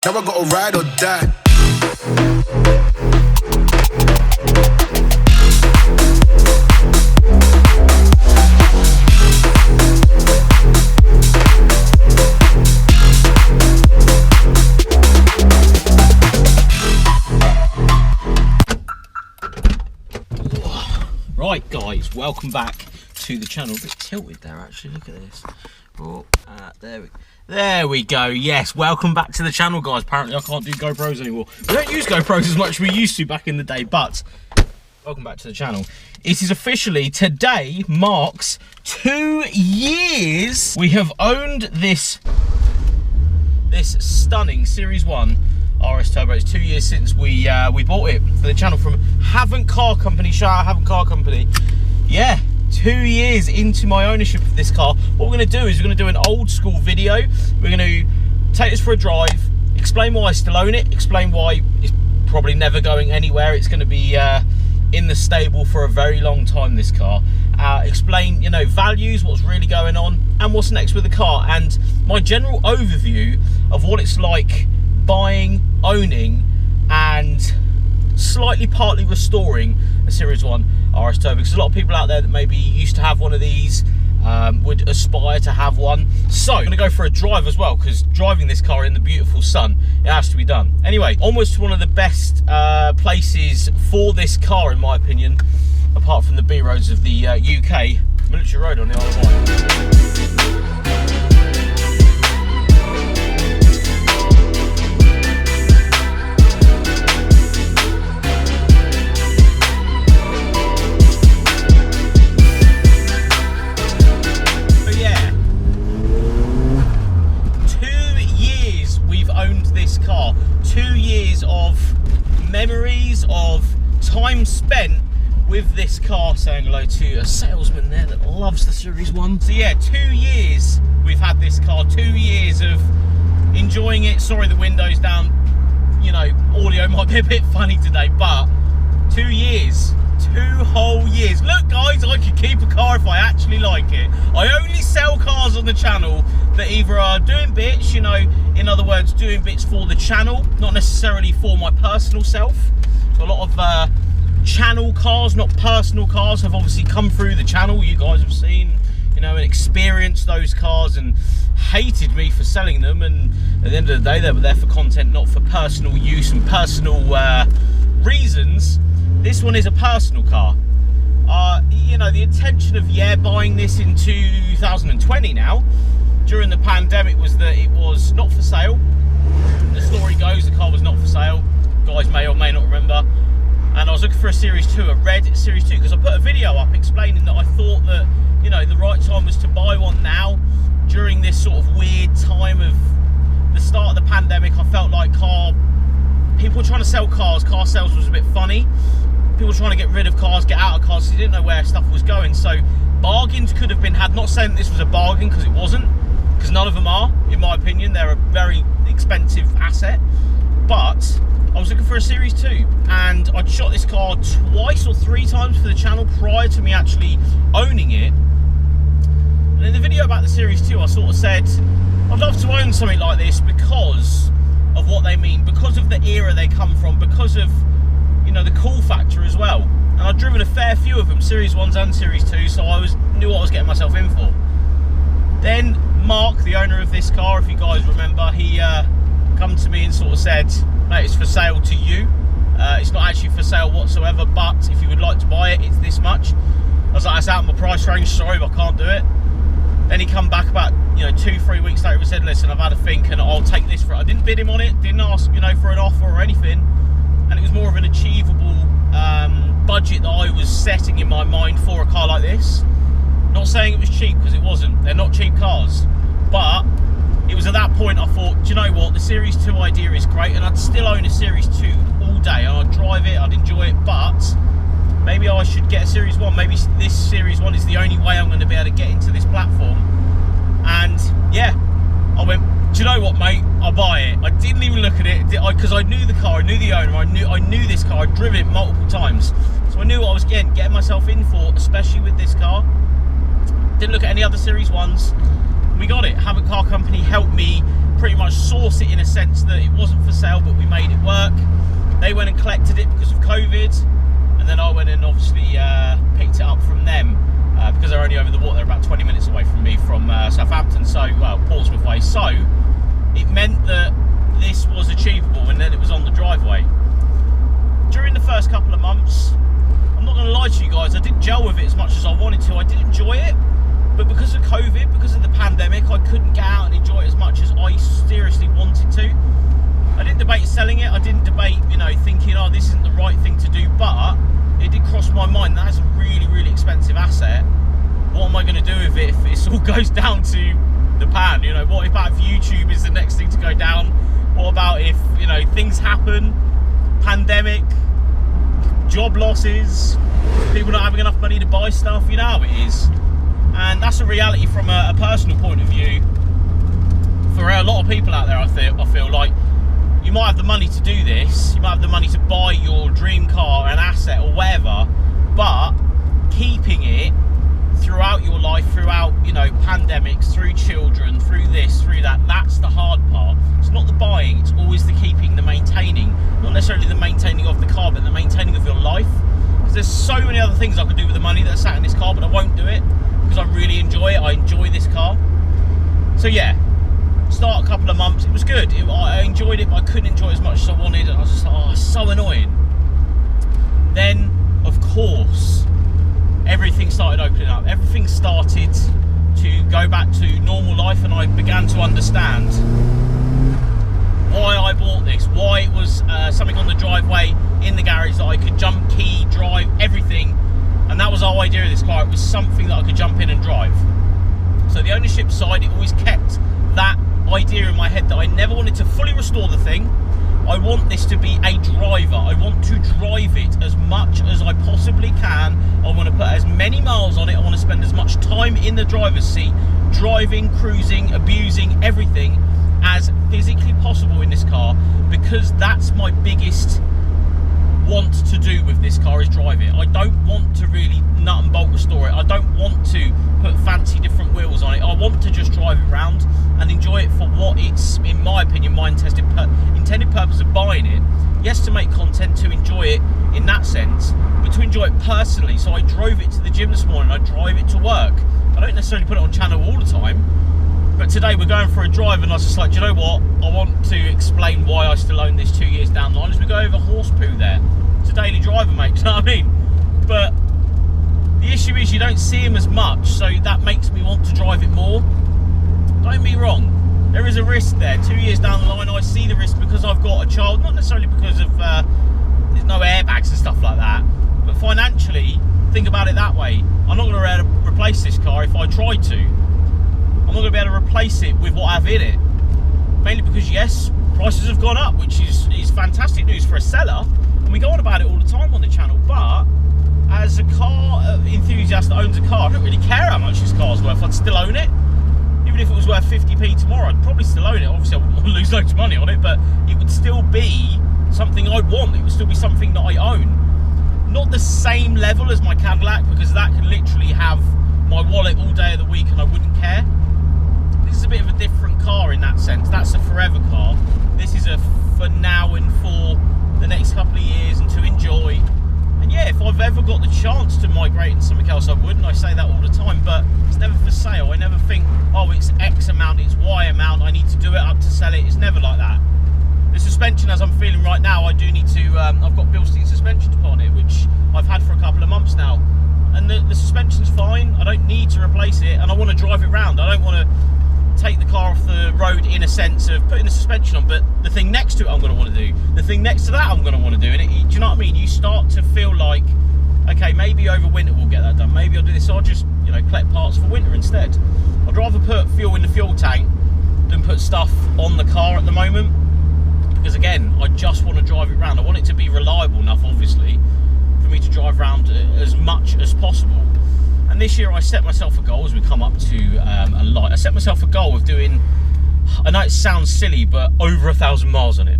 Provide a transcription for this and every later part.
Now I gotta ride or die. Right guys, welcome back to the channel. A bit tilted there actually, look at this. Oh, there we go. Yes, welcome back to the channel guys. Apparently I can't do GoPros anymore. We don't use GoPros as much as we used to back in the day, but welcome back to the channel. It is officially, today marks 2 years we have owned this stunning Series 1 RS Turbo. It's 2 years since we bought it for the channel from Havant Car Company. Shout out Havant Car Company. Yeah, 2 years into my ownership of this car. What we're going to do is we're going to do an old school video. We're going to take this for a drive, explain why I still own it, explain why it's probably never going anywhere. It's going to be in the stable for a very long time, this car. Explain, you know, values, what's really going on, and what's next with the car, and my general overview of what it's like buying, owning, and slightly partly restoring a Series 1 RS Turbo, because a lot of people out there that maybe used to have one of these would aspire to have one. So I'm going to go for a drive as well, because driving this car in the beautiful sun, it has to be done. Anyway, onwards to one of the best places for this car in my opinion, apart from the B roads of the UK, Military Road on the Isle of Wight. Car, 2 years of memories, of time spent with this car. Saying hello to a salesman there that loves the Series 1. So yeah, 2 years we've had this car, 2 years of enjoying it. Sorry the window's down, you know, audio might be a bit funny today, but 2 years, 2 whole years. Look guys, I could keep a car if I actually like it. I only sell cars on the channel that either are doing bits, you know, in other words, doing bits for the channel, not necessarily for my personal self. So a lot of channel cars, not personal cars, have obviously come through the channel. You guys have seen, you know, and experienced those cars and hated me for selling them. And at the end of the day, they were there for content, not for personal use and personal reasons. This one is a personal car. You know, the intention of buying this in 2020 now, during the pandemic, was that it was not for sale. The story goes the car was not for sale. Guys may or may not remember. And I was looking for a Series 2, a red Series 2, because I put a video up explaining that I thought that, you know, the right time was to buy one now, during this sort of weird time of the start of the pandemic. I felt like people were trying to sell cars, car sales was a bit funny. People were trying to get rid of cars, get out of cars, so you didn't know where stuff was going. So bargains could have been had. Not saying this was a bargain, because it wasn't, because none of them are, in my opinion. They're a very expensive asset. But I was looking for a Series 2, and I'd shot this car twice or 3 times for the channel prior to me actually owning it. And in the video about the Series 2, I sort of said I'd love to own something like this because of what they mean, because of the era they come from, because of, you know, the cool factor as well. And I'd driven a fair few of them, Series 1s and Series 2s, so I knew what I was getting myself in for. Then Mark, the owner of this car, if you guys remember, he come to me and sort of said, mate, it's for sale to you. It's not actually for sale whatsoever, but if you would like to buy it, it's this much. I was like, that's out of my price range, sorry, but I can't do it. Then he come back about, you know, 2-3 weeks later and said, listen, I've had a think and I'll take this for it. I didn't bid him on it, didn't ask, you know, for an offer or anything. And it was more of an achievable budget that I was setting in my mind for a car like this. Not saying it was cheap, because it wasn't. They're not cheap cars. But it was at that point I thought, do you know what, the Series 2 idea is great, and I'd still own a Series 2 all day, and I'd drive it, I'd enjoy it, but maybe I should get a Series 1. Maybe this Series 1 is the only way I'm going to be able to get into this platform. And yeah, I went, do you know what, mate, I'll buy it. I didn't even look at it, because I knew the car, I knew the owner, I knew this car, I'd driven it multiple times. So I knew what I was getting myself in for, especially with this car. Didn't look at any other Series 1s. We got it. Havant Car Company helped me pretty much source it in a sense that it wasn't for sale, but we made it work. They went and collected it because of COVID, and then I went and obviously picked it up from them because they're only over the water. They're about 20 minutes away from me from Southampton, so, well, Portsmouth way. So it meant that this was achievable, and then it was on the driveway. During the first couple of months, I'm not going to lie to you guys, I didn't gel with it as much as I wanted to. I did enjoy it, but because of COVID, because of the pandemic, I couldn't get out and enjoy it as much as I seriously wanted to. I didn't debate selling it. I didn't debate, you know, thinking, oh, this isn't the right thing to do, but it did cross my mind, that's a really, really expensive asset. What am I going to do with it if it all goes down to the pan? You know, what about if YouTube is the next thing to go down? What about if, you know, things happen, pandemic, job losses, people not having enough money to buy stuff? You know how it is. And that's a reality from a personal point of view. For a lot of people out there, I feel like you might have the money to do this, you might have the money to buy your dream car, an asset or whatever, but keeping it throughout your life, throughout, you know, pandemics, through children, through this, through that, that's the hard part. It's not the buying, it's always the keeping, the maintaining. Not necessarily the maintaining of the car, but the maintaining of your life. Because there's so many other things I could do with the money that's sat in this car, but I won't do it because I really enjoy it. I enjoy this car. So yeah, start a couple of months, it was good. I enjoyed it, but I couldn't enjoy it as much as I wanted, and I was just like, oh, it's so annoying. Then, of course, everything started opening up. Everything started to go back to normal life, and I began to understand why I bought this, why it was something on the driveway in the garage that I could jump, key, drive, everything. And that was our idea of this car. It was something that I could jump in and drive. So the ownership side, it always kept that idea in my head that I never wanted to fully restore the thing. I want this to be a driver. I want to drive it as much as I possibly can. I want to put as many miles on it. I want to spend as much time in the driver's seat, driving, cruising, abusing, everything as physically possible in this car, because that's my biggest want to do with this car, is drive it. I don't want to really nut and bolt restore it. I don't want to put fancy different wheels on it. I want to just drive it around and enjoy it for what it's, in my opinion, my intended purpose of buying it. Yes, to make content, to enjoy it in that sense, but to enjoy it personally. So I drove it to the gym this morning, I drive it to work. I don't necessarily put it on channel all the time, but today we're going for a drive, and I was just like, do you know what? I want to explain why I still own this 2 years down the line, as we go over horse poo there. It's a daily driver, mate, do you know what I mean? But the issue is you don't see him as much, so that makes me want to drive it more. Don't get me wrong, there is a risk there. 2 years down the line, I see the risk because I've got a child, not necessarily because of there's no airbags and stuff like that, but financially, think about it that way. I'm not going to be able to replace this car if I tried to. I'm not going to be able to replace it with what I have in it. Mainly because, yes, prices have gone up, which is fantastic news for a seller, and we go on about it all the time on the channel, but as a car enthusiast that owns a car, I don't really care how much this car's worth. I'd still own it. Even if it was worth 50p tomorrow, I'd probably still own it. Obviously, I wouldn't lose loads of money on it, but it would still be something I'd want. It would still be something that I own. Not the same level as my Cadillac, because that could literally have my wallet all day of the week and I wouldn't care. This is a bit of a different car in that sense. That's a forever car. This is a for now and for the next couple of years and to enjoy. And yeah, if I've ever got the chance to migrate into something else, I would, and I say that all the time, but it's never for sale. I never think, oh, it's X amount, it's Y amount, I need to do it up to sell it. It's never like that. The suspension, as I'm feeling right now, I do need to, I've got Bilstein suspension to put on it, which I've had for a couple of months now. And the suspension's fine, I don't need to replace it, and I want to drive it round. I don't want to take the car off the road in a sense of putting the suspension on, but the thing next to it I'm going to want to do, the thing next to that I'm going to want to do, and do you know what I mean? You start to feel like, okay, maybe over winter we'll get that done, maybe I'll do this, I'll just, you know, collect parts for winter instead. I'd rather put fuel in the fuel tank than put stuff on the car at the moment, because again, I just want to drive it around. I want it to be reliable enough, obviously, for me to drive around as much as possible. And this year I set myself a goal, as we come up to a light, I set myself a goal of doing, I know it sounds silly, but over 1,000 miles on it.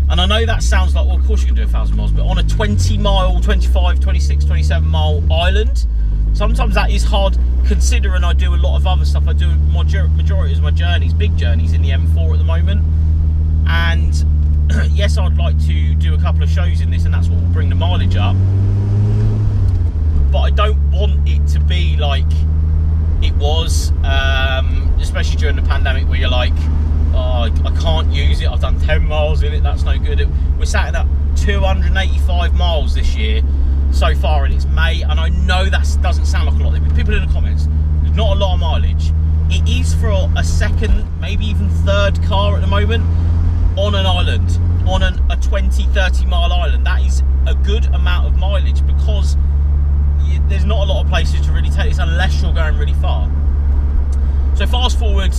And I know that sounds like, well, of course you can do 1,000 miles, but on a 20 mile, 25, 26, 27 mile island, sometimes that is hard, considering I do a lot of other stuff. I do majority of my journeys, big journeys in the M4 at the moment, and yes, I'd like to do a couple of shows in this, and that's what will bring the mileage up, but I don't want it to be like it was, especially during the pandemic, where you're like, oh, I can't use it, I've done 10 miles in it, that's no good. We're sat at 285 miles this year so far, and it's May, and I know that doesn't sound like a lot. There'll be people in the comments, there's not a lot of mileage. It is for a second, maybe even third car at the moment, on an island, on a 20-30 mile island. That is a good amount of mileage, because there's not a lot of places to really take this unless you're going really far. So fast forward,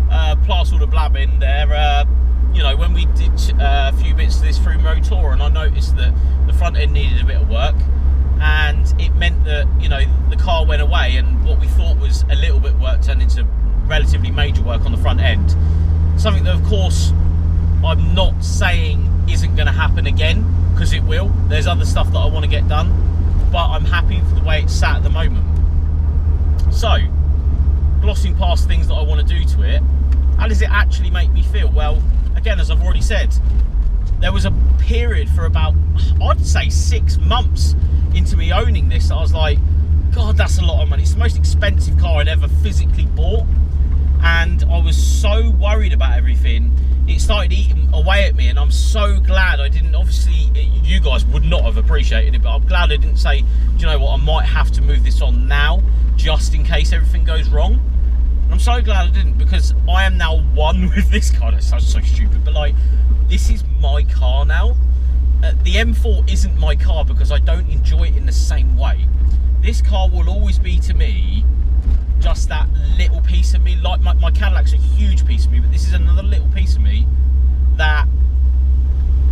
past all the blabbing there, you know, when we did a few bits of this through Motor, and I noticed that the front end needed a bit of work, and it meant that, you know, the car went away, and what we thought was a little bit of work turned into relatively major work on the front end. Something that, of course, I'm not saying isn't going to happen again, because it will. There's other stuff that I want to get done, but I'm happy with the way it's sat at the moment. So, glossing past things that I want to do to it, how does it actually make me feel? Well, again, as I've already said, there was a period for about, I'd say 6 months into me owning this, I was like, God, that's a lot of money. It's the most expensive car I'd ever physically bought, and I was so worried about everything. It started eating away at me, and I'm so glad I didn't. Obviously, you guys would not have appreciated it, but I'm glad I didn't say, do you know what, I might have to move this on now, just in case everything goes wrong. And I'm so glad I didn't, because I am now one with this car. That sounds so stupid, but like, this is my car now. The M4 isn't my car because I don't enjoy it in the same way. This car will always be to me just that little piece of me. Like my Cadillac's a huge piece of me, but this is another little piece of me that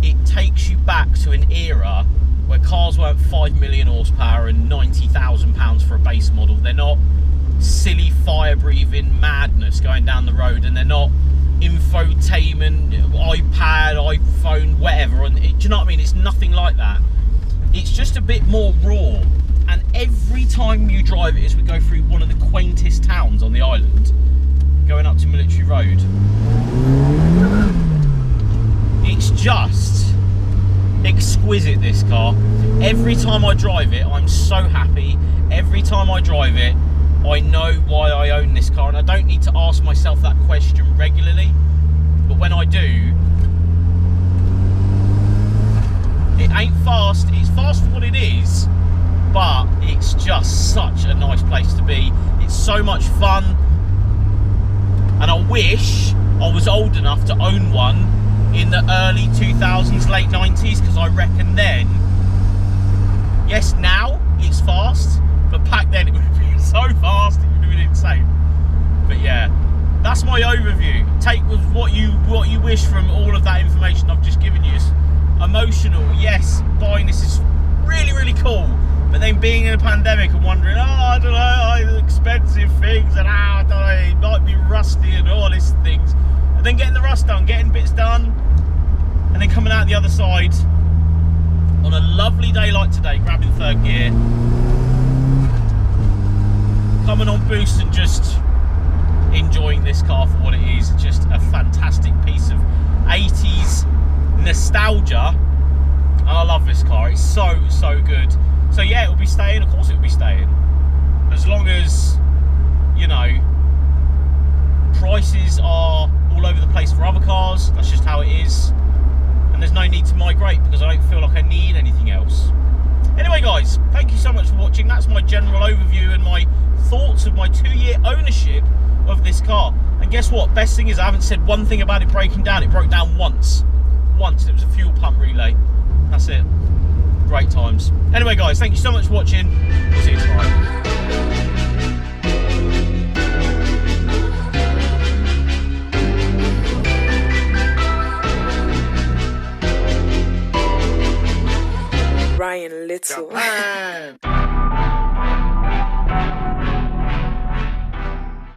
it takes you back to an era where cars weren't 5 million horsepower and £90,000 for a base model. They're not silly fire-breathing madness going down the road, and they're not infotainment, iPad, iPhone, whatever. And do you know what I mean? It's nothing like that. It's just a bit more raw. And every time you drive it, as we go through one of the quaintest towns on the island, going up to Military Road, it's just exquisite, this car. Every time I drive it, I'm so happy. Every time I drive it, I know why I own this car, and I don't need to ask myself that question regularly, but when I do, it ain't fast. It's fast for what it is, but it's just such a nice place to be. It's so much fun, and I wish I was old enough to own one in the early 2000s, late 90s, because I reckon then, yes, now it's fast, but back then it would have been so fast, it would have been insane. But yeah, that's my overview. Take with what you wish from all of that information I've just given you. It's emotional, yes, buying this is really, really cool, but then being in a pandemic and wondering, oh, I don't know, expensive things, and I don't know, it might be rusty and all these things, and then getting the rust done, getting bits done, and then coming out the other side on a lovely day like today, grabbing third gear, coming on boost and just enjoying this car for what it is. Just a fantastic piece of 80s nostalgia, and I love this car. It's so good. So yeah, it will be staying. Of course it will be staying, as long as, you know, prices are all over the place for other cars. That's just how it is, and there's no need to migrate because I don't feel like I need anything else. Anyway guys, thank you so much for watching. That's my general overview and my thoughts of my 2-year ownership of this car. And guess what? Best thing is I haven't said one thing about it breaking down. It broke down once. It was a fuel pump relay. That's it. Great times. Anyway guys, thank you so much for watching. We'll see you tomorrow. Ryan Little.